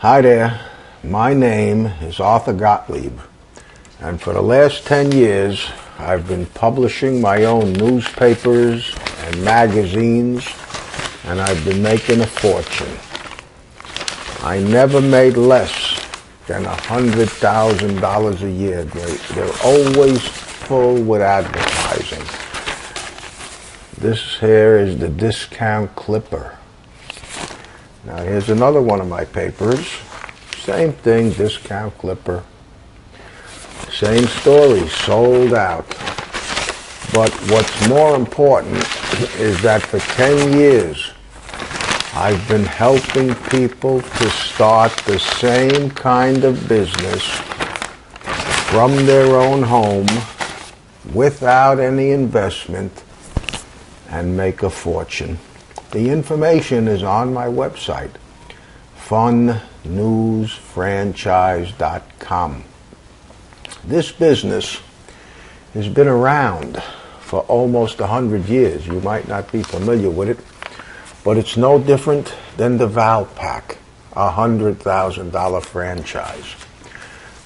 Hi there, my name is Arthur Gottlieb, and for the last 10 years I've been publishing my own newspapers and magazines, and I've been making a fortune. I never made less than $100,000 a year. They're always full with advertising. This here is the Discount Clipper. Now here's another one of my papers. Same thing, Discount Clipper. Same story, sold out. But what's more important is that for 10 years, I've been helping people to start the same kind of business from their own home without any investment and make a fortune. The information is on my website, funnewsfranchise.com. This business has been around for almost 100 years. You might not be familiar with it, but it's no different than the Valpak, $100,000 franchise.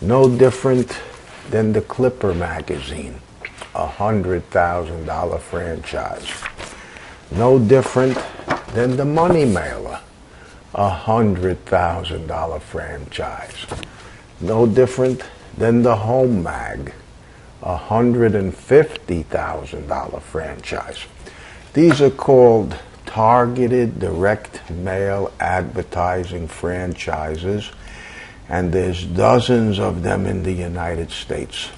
No different than the Clipper magazine, $100,000 franchise. No different than the Money Mailer, $100,000 franchise. No different than the Home Mag, $150,000 franchise. These are called targeted direct mail advertising franchises, and there's dozens of them in the United States.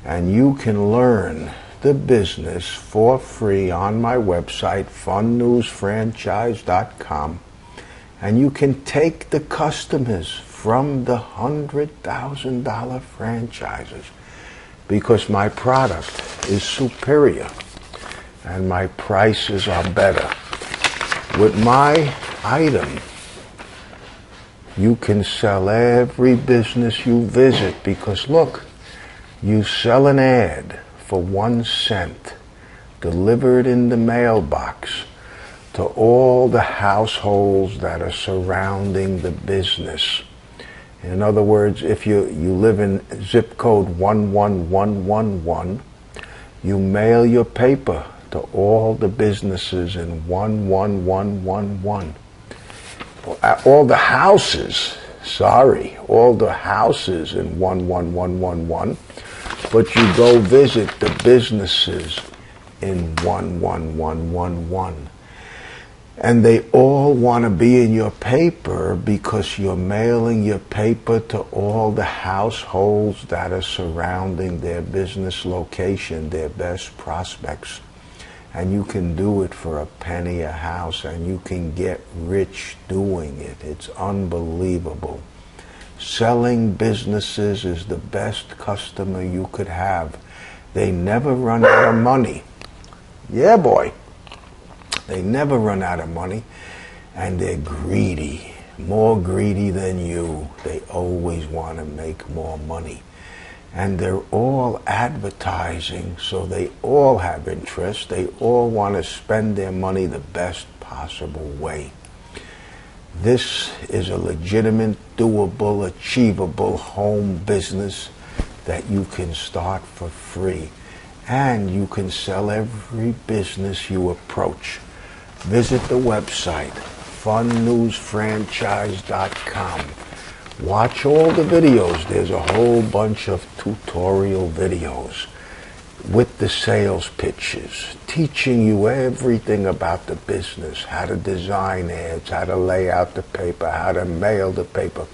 And you can learn the business for free on my website, funnewsfranchise.com, and you can take the customers from the $100,000 franchises because my product is superior and my prices are better. With my item, you can sell every business you visit because look, you sell an ad for 1 cent, delivered in the mailbox to all the households that are surrounding the business. In other words, if you live in zip code 11111, you mail your paper to all the businesses in 11111. All the houses in 11111, but you go visit the businesses in 11111. And they all want to be in your paper because you're mailing your paper to all the households that are surrounding their business location, their best prospects. And you can do it for a penny a house, and you can get rich doing it. It's unbelievable. Selling businesses is the best customer you could have. They never run out of money. Yeah, boy. They never run out of money, and they're greedy, more greedy than you. They always want to make more money. And they're all advertising, so they all have interest. They all want to spend their money the best possible way. This is a legitimate, doable, achievable home business that you can start for free. And you can sell every business you approach. Visit the website, funnewsfranchise.com. Watch all the videos. There's a whole bunch of tutorial videos with the sales pitches, teaching you everything about the business, how to design ads, how to lay out the paper, how to mail the paper.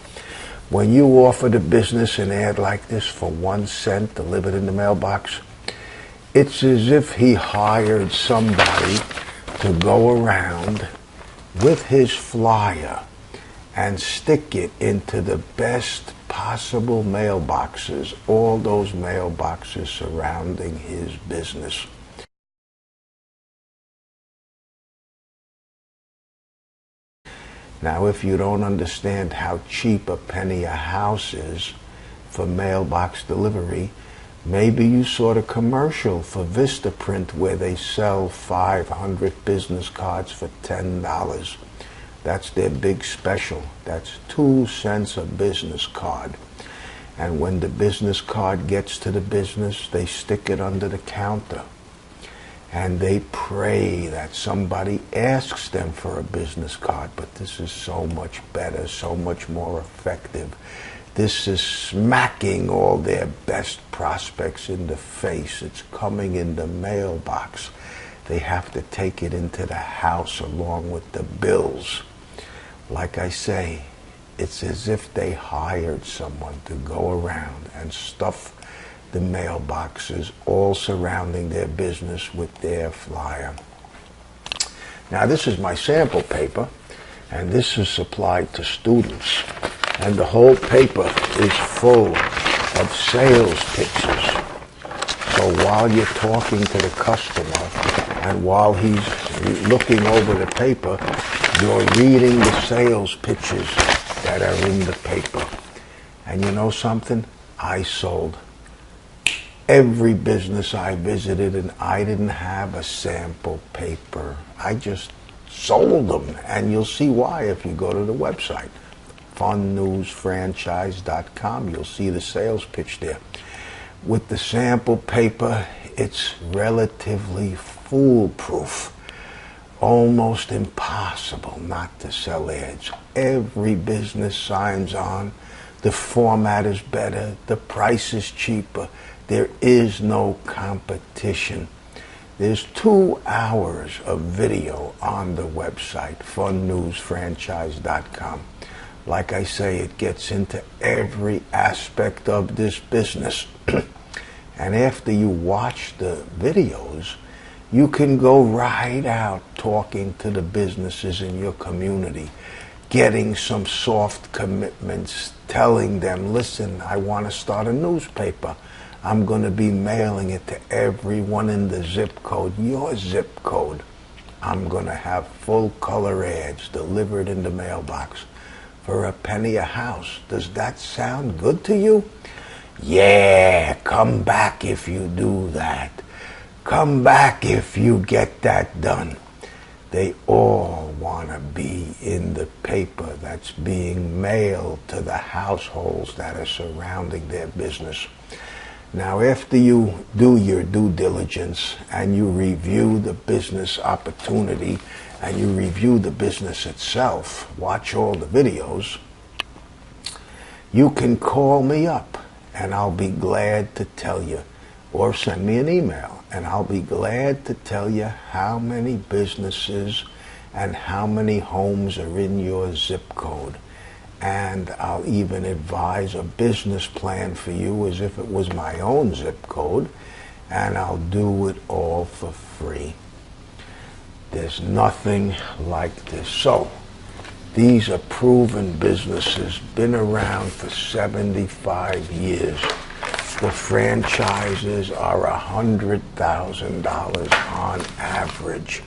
When you offer the business an ad like this for 1 cent delivered in the mailbox, it's as if he hired somebody to go around with his flyer and stick it into the best possible mailboxes, all those mailboxes surrounding his business. Now, if you don't understand how cheap a penny a house is for mailbox delivery, maybe you saw the commercial for Vistaprint where they sell 500 business cards for $10. That's their big special. That's 2 cents a business card. And when the business card gets to the business, they stick it under the counter. And they pray that somebody asks them for a business card. But this is so much better, so much more effective. This is smacking all their best prospects in the face. It's coming in the mailbox. They have to take it into the house along with the bills. Like I say, it's as if they hired someone to go around and stuff the mailboxes all surrounding their business with their flyer. Now, this is my sample paper, and this is supplied to students. And the whole paper is full of sales pictures. So while you're talking to the customer and while he's looking over the paper, you're reading the sales pitches that are in the paper. And you know something? I sold every business I visited, and I didn't have a sample paper. I just sold them. And you'll see why if you go to the website, funnewsfranchise.com. You'll see the sales pitch there. With the sample paper, it's relatively foolproof. Almost impossible not to sell ads. Every business signs on. The format is better. The price is cheaper. There is no competition. There's 2 hours of video on the website, funnewsfranchise.com. Like I say, it gets into every aspect of this business. And after you watch the videos, you can go right out talking to the businesses in your community, getting some soft commitments, telling them, listen, I want to start a newspaper. I'm going to be mailing it to everyone in the zip code, your zip code. I'm going to have full color ads delivered in the mailbox for a penny a house. Does that sound good to you? Yeah, come back if you do that. Come back if you get that done. They all want to be in the paper that's being mailed to the households that are surrounding their business. Now, after you do your due diligence and you review the business opportunity and you review the business itself, watch all the videos, you can call me up and I'll be glad to tell you, or send me an email and I'll be glad to tell you how many businesses and how many homes are in your zip code. And I'll even advise a business plan for you as if it was my own zip code, and I'll do it all for free. There's nothing like this. So, these are proven businesses, been around for 75 years. The franchises are $100,000 on average,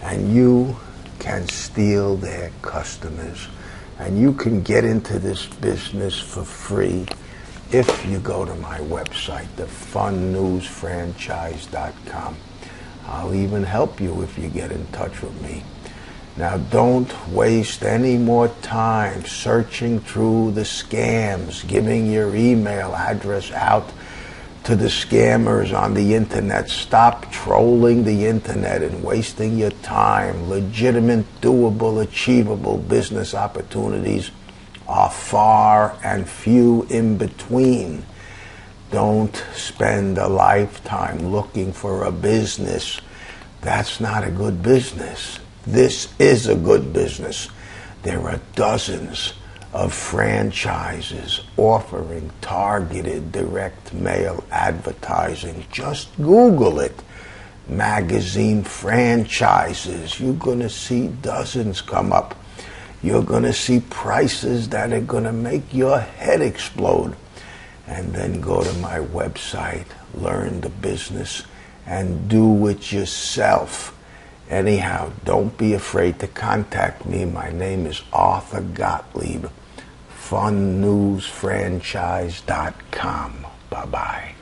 and you can steal their customers. And you can get into this business for free if you go to my website, thefunnewsfranchise.com. I'll even help you if you get in touch with me. Now, don't waste any more time searching through the scams, giving your email address out to the scammers on the internet. Stop trolling the internet and wasting your time. Legitimate, doable, achievable business opportunities are far and few in between. Don't spend a lifetime looking for a business. That's not a good business. This is a good business. There are dozens of franchises offering targeted direct mail advertising. Just Google it. Magazine franchises. You're going to see dozens come up. You're going to see prices that are going to make your head explode. And then go to my website, learn the business, and do it yourself. Anyhow, don't be afraid to contact me. My name is Arthur Gottlieb. funnewsfranchise.com. Bye-bye.